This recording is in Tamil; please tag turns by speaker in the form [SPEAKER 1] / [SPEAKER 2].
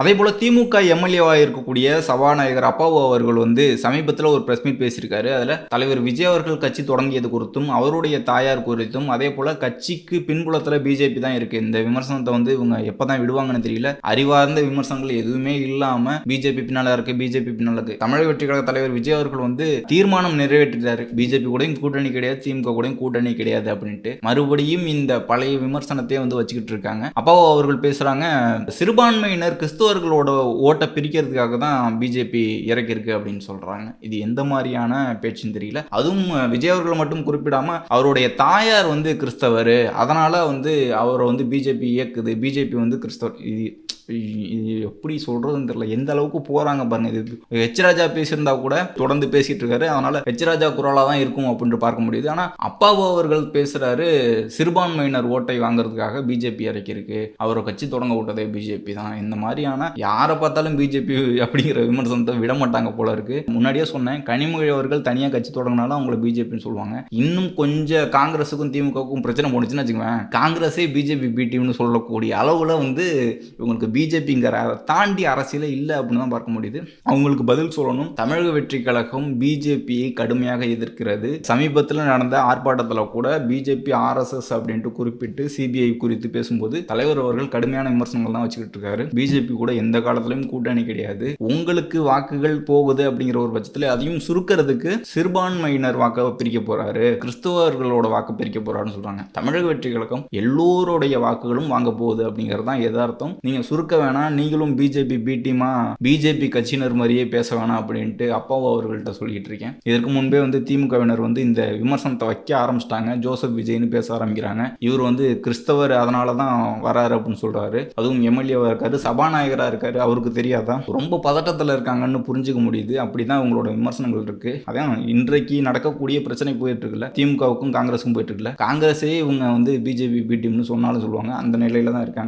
[SPEAKER 1] அதேபோல திமுக எம்எல்ஏவா இருக்கக்கூடிய சபாநாயகர் அப்பாவு அவர்கள் வந்து சமீபத்தில ஒரு பிரஸ் மீட் பேசியிருக்காரு. அதுல தலைவர் விஜய் அவர்கள் கட்சி தொடங்கியது குறித்தும், அவருடைய தாயார் குறித்தும், அதேபோல கட்சிக்கு பின்புலத்தில பிஜேபி தான் இருக்கு. இந்த விமர்சனத்த வந்து இவங்க எப்பதான் விடுவாங்கன்னு தெரியல. அறிவார்ந்த விமர்சனங்கள் எதுவுமே இல்லாம பிஜேபி பின்னால இருக்கு, பிஜேபி பின்னால இருக்கு. தமிழக வெற்றிக் கழக தலைவர் விஜய் அவர்கள் வந்து தீர்மானம் நிறைவேற்றிட்டாரு. பிஜேபி கூடயும் கூட்டணி கிடையாது, திமுக கூடயும் கூட்டணி கிடையாது அப்படின்ட்டு. மறுபடியும் இந்த பழைய விமர்சனத்தையே வந்து வச்சுக்கிட்டு இருக்காங்க. அப்பாவு அவர்கள் பேசுறாங்க, சிறுபான்மையினர் கிறிஸ்துவர்களோட ஓட்டை பிரிக்கிறதுக்காக தான் பிஜேபி இறக்கிருக்கு அப்படின்னு சொல்றாங்க. இது எந்த மாதிரியான பேச்சுன்னு தெரியல. அதுவும் விஜய் அவர்கள் மட்டும் குறிப்பிடாம அவருடைய தாயார் வந்து கிறிஸ்தவர், அதனால வந்து அவரை வந்து பிஜேபி இயக்குது, பிஜேபி வந்து கிறிஸ்தவர். இது எப்படி சொல்றதுன்னு தெரியல. எந்த அளவுக்கு போறாங்க பாருங்க. இது ஹெச் ராஜா பேசியிருந்தா கூட தொடர்ந்து பேசிட்டு இருக்காரு. அதனால ஹெச் ராஜா குரலா தான் இருக்கும் அப்படின்னு பார்க்க முடியுது. ஆனா அப்பாவு அவர்கள் பேசுறாரு, சிறுபான்மையினர் ஓட்டை வாங்குறதுக்காக பிஜேபி இறக்கிருக்கு, அவரை கட்சி தொடங்க விட்டதே பிஜேபி தான். இந்த மாதிரியான யாரை பார்த்தாலும் பிஜேபி அப்படிங்கிற விமர்சனத்தை விட மாட்டாங்க போல இருக்கு. முன்னாடியே சொன்னேன், கனிமொழி அவர்கள் தனியாக கட்சி தொடங்கினாலும் அவங்களை பிஜேபின்னு சொல்லுவாங்க. இன்னும் கொஞ்சம் காங்கிரஸுக்கும் திமுகவுக்கும் பிரச்சனை போனுச்சுன்னு வச்சுக்கோங்க, காங்கிரஸே பிஜேபி பி டீம்னு சொல்லக்கூடிய அளவுல வந்து இவங்களுக்கு பிஜேபிங்கிற தாண்டி அரசியலே இல்லை அப்படின்னு தான் பார்க்க முடியுது. அவங்களுக்கு பதில் சொல்லணும். தமிழக வெற்றி கழகம் பிஜேபியை கடுமையாக எதிர்க்கிறது. சமீபத்தில் நடந்த ஆர்ப்பாட்டத்தில் கூட பிஜேபி ஆர்எஸ்எஸ் அப்படின்ட்டு குறிப்பிட்டு சிபிஐ குறித்து பேசும்போது தலைவர் அவர்கள் கடுமையான விமர்சனங்கள் தான் வச்சுக்கிட்டு இருக்காரு. பிஜேபி கூட எந்த காலத்திலும் கூட்டணி கிடையாது. உங்களுக்கு வாக்குகள் போகுது அப்படிங்கிற ஒரு பட்சத்தில் அதையும் சுருக்கிறதுக்கு சிறுபான்மையினர் வாக்கை பிரிக்க போறாரு, கிறிஸ்தவர்களோட வாக்கு பிரிக்க போறாருன்னு சொல்றாங்க. தமிழக வெற்றி கழகம் எல்லோருடைய வாக்குகளும் வாங்க போகுது அப்படிங்கிறது தான் எதார்த்தம். நீங்க சுருக்க வேணாம், நீங்களும் பிஜேபி பி டீமா, பிஜேபி கட்சியினர் மாதிரியே பேச வேணாம் அப்படின்ட்டு அப்பாவு அவர்கள்ட்ட சொல்லிட்டு இருக்கேன். இதற்கு முன்பே வந்து திமுகவினர் வந்து இந்த விமர்சனத்தை வைக்க ஆரம்பிச்சிட்டாங்க. ஜோசப் விஜய்னு பேச ஆரம்பிக்கிறாங்க. இவர் வந்து கிறிஸ்தவர், அதனால தான் வராரு அப்படின்னு சொல்றாரு. அதுவும் எம்எல்ஏவா இருக்காரு, சபாநாயகரா இருக்காரு, அவருக்கு தெரியாதா? ரொம்ப பதட்டத்தில் இருக்காங்கன்னு புரிஞ்சுக்க முடியுது. அப்படிதான் உங்களோட விமர்சனங்கள் இருக்கு. அதான் இன்றைக்கு நடக்கக்கூடிய பிரச்சனை போயிட்டு இருக்குல்ல, திமுகவுக்கும் காங்கிரஸுக்கும் போயிட்டு இருக்குல்ல, காங்கிரஸே இவங்க வந்து பிஜேபி பி டீம்னு சொன்னாலும் சொல்லுவாங்க. அந்த நிலையில தான் இருக்காங்க.